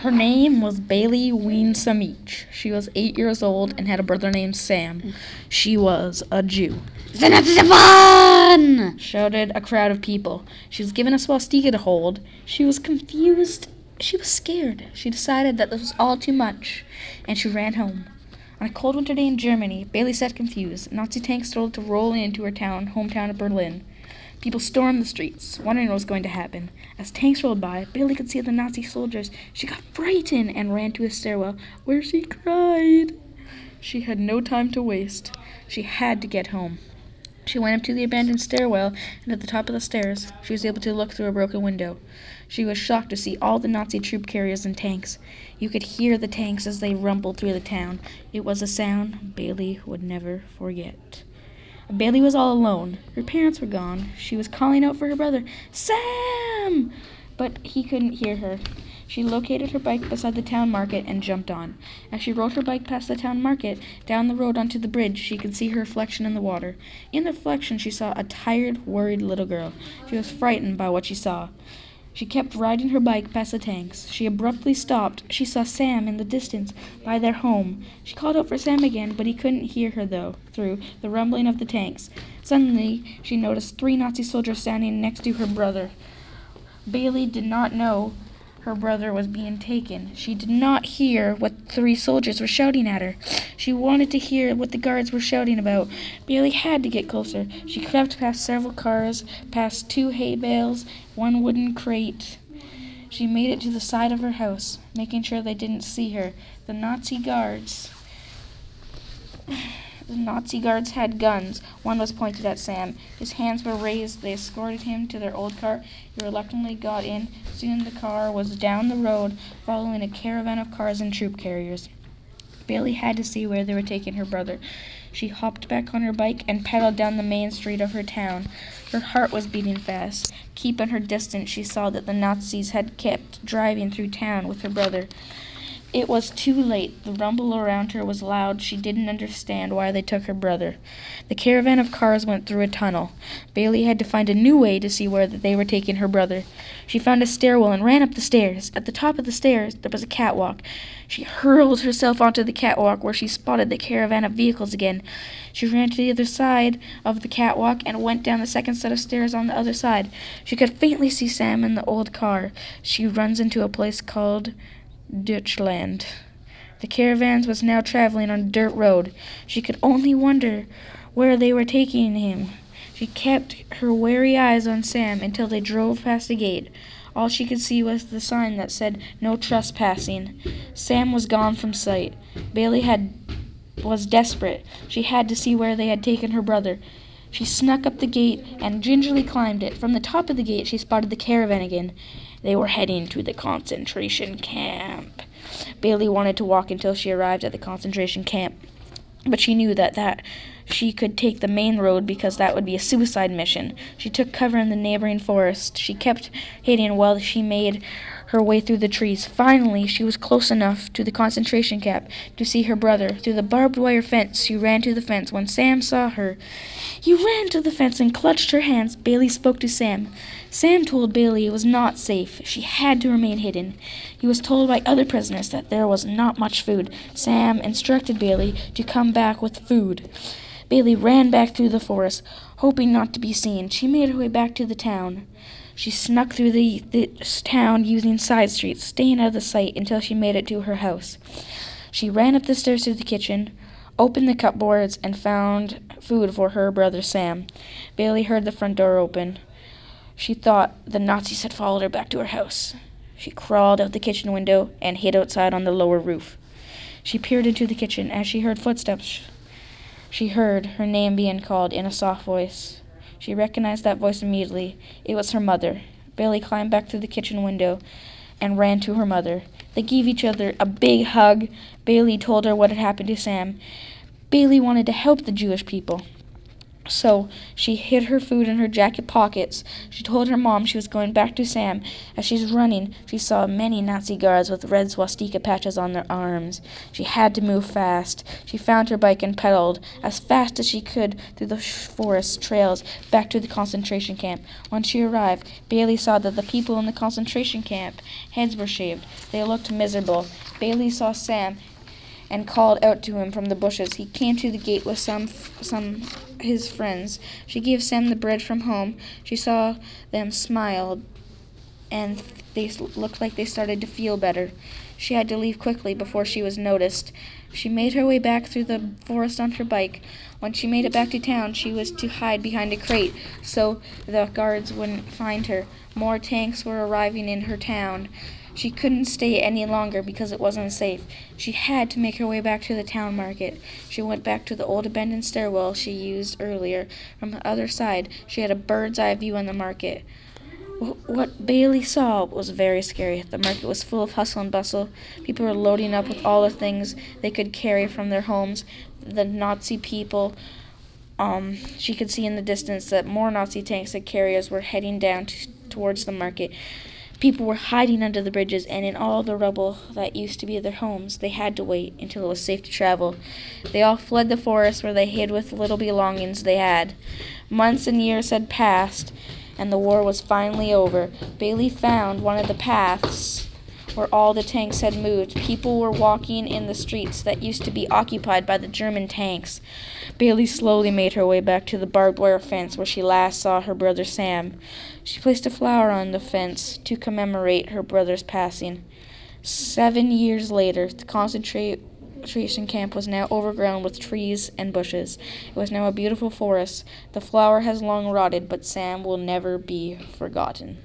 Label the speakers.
Speaker 1: Her name was Bailey Ween-Samich. She was 8 years old and had a brother named Sam. She was a Jew.
Speaker 2: The Nazis have won!
Speaker 1: Shouted a crowd of people. She was given a swastika to hold. She was confused. She was scared. She decided that this was all too much, and she ran home. On a cold winter day in Germany, Bailey sat confused. Nazi tanks started to roll into her hometown of Berlin. People stormed the streets, wondering what was going to happen. As tanks rolled by, Bailey could see the Nazi soldiers. She got frightened and ran to a stairwell, where she cried. She had no time to waste. She had to get home. She went up to the abandoned stairwell, and at the top of the stairs, she was able to look through a broken window. She was shocked to see all the Nazi troop carriers and tanks. You could hear the tanks as they rumbled through the town. It was a sound Bailey would never forget. Bailey was all alone. Her parents were gone. She was calling out for her brother, Sam! But he couldn't hear her. She located her bike beside the town market and jumped on. As she rode her bike past the town market, down the road onto the bridge, she could see her reflection in the water. In the reflection, she saw a tired, worried little girl. She was frightened by what she saw. She kept riding her bike past the tanks. She abruptly stopped. She saw Sam in the distance, by their home. She called out for Sam again, but he couldn't hear her, through the rumbling of the tanks. Suddenly, she noticed 3 Nazi soldiers standing next to her brother. Bailey did not know her brother was being taken. She did not hear what 3 soldiers were shouting at her. She wanted to hear what the guards were shouting about. Bailey had to get closer. She crept past several cars, past 2 hay bales, 1 wooden crate. She made it to the side of her house, making sure they didn't see her. The Nazi guards had guns. One was pointed at Sam. His hands were raised. They escorted him to their old car. He reluctantly got in. Soon the car was down the road, following a caravan of cars and troop carriers. Bailey had to see where they were taking her brother. She hopped back on her bike and pedaled down the main street of her town. Her heart was beating fast. Keeping her distance, she saw that the Nazis had kept driving through town with her brother. It was too late. The rumble around her was loud. She didn't understand why they took her brother. The caravan of cars went through a tunnel. Bailey had to find a new way to see where they were taking her brother. She found a stairwell and ran up the stairs. At the top of the stairs, there was a catwalk. She hurled herself onto the catwalk, where she spotted the caravan of vehicles again. She ran to the other side of the catwalk and went down the second set of stairs on the other side. She could faintly see Sam in the old car. She runs into a place called Deutschland. The caravans was now traveling on a dirt road. She could only wonder where they were taking him. She kept her wary eyes on Sam until they drove past the gate. All she could see was the sign that said, "No trespassing." Sam was gone from sight. Bailey was desperate. She had to see where they had taken her brother. She snuck up the gate and gingerly climbed it. From the top of the gate, she spotted the caravan again. They were heading to the concentration camp. Bailey wanted to walk until she arrived at the concentration camp, but she knew that she could take the main road because that would be a suicide mission. She took cover in the neighboring forest. She kept hiding while she made her way through the trees. Finally, she was close enough to the concentration camp to see her brother. Through the barbed wire fence, she ran to the fence. When Sam saw her, he ran to the fence and clutched her hands. Bailey spoke to Sam. Sam told Bailey it was not safe. She had to remain hidden. He was told by other prisoners that there was not much food. Sam instructed Bailey to come back with food. Bailey ran back through the forest, hoping not to be seen. She made her way back to the town. She snuck through the town using side streets, staying out of the sight until she made it to her house. She ran up the stairs to the kitchen, opened the cupboards, and found food for her brother Sam. Bailey heard the front door open. She thought the Nazis had followed her back to her house. She crawled out the kitchen window and hid outside on the lower roof. She peered into the kitchen. As she heard footsteps, she heard her name being called in a soft voice. She recognized that voice immediately. It was her mother. Bailey climbed back through the kitchen window and ran to her mother. They gave each other a big hug. Bailey told her what had happened to Sam. Bailey wanted to help the Jewish people. So she hid her food in her jacket pockets. She told her mom she was going back to Sam. As she's running, she saw many Nazi guards with red swastika patches on their arms. She had to move fast. She found her bike and pedaled as fast as she could through the forest trails back to the concentration camp. When she arrived, Bailey saw that the people in the concentration camp heads were shaved. They looked miserable. Bailey saw Sam and called out to him from the bushes. He came to the gate with some his friends. She gave Sam the bread from home. She saw them smile, and they looked like they started to feel better. She had to leave quickly before she was noticed. She made her way back through the forest on her bike. When she made it back to town, she was to hide behind a crate so the guards wouldn't find her. More tanks were arriving in her town. She couldn't stay any longer because it wasn't safe. She had to make her way back to the town market. She went back to the old abandoned stairwell she used earlier. From the other side, she had a bird's eye view on the market. What Bailey saw was very scary. The market was full of hustle and bustle. People were loading up with all the things they could carry from their homes. The Nazi people, she could see in the distance that more Nazi tanks and carriers were heading down towards the market. People were hiding under the bridges and in all the rubble that used to be their homes. They had to wait until it was safe to travel. They all fled the forest where they hid with little belongings they had. Months and years had passed, and the war was finally over. Bailey found one of the paths where all the tanks had moved. People were walking in the streets that used to be occupied by the German tanks. Bailey slowly made her way back to the barbed wire fence where she last saw her brother Sam. She placed a flower on the fence to commemorate her brother's passing. 7 years later, the concentration camp was now overgrown with trees and bushes. It was now a beautiful forest. The flower has long rotted, but Sam will never be forgotten.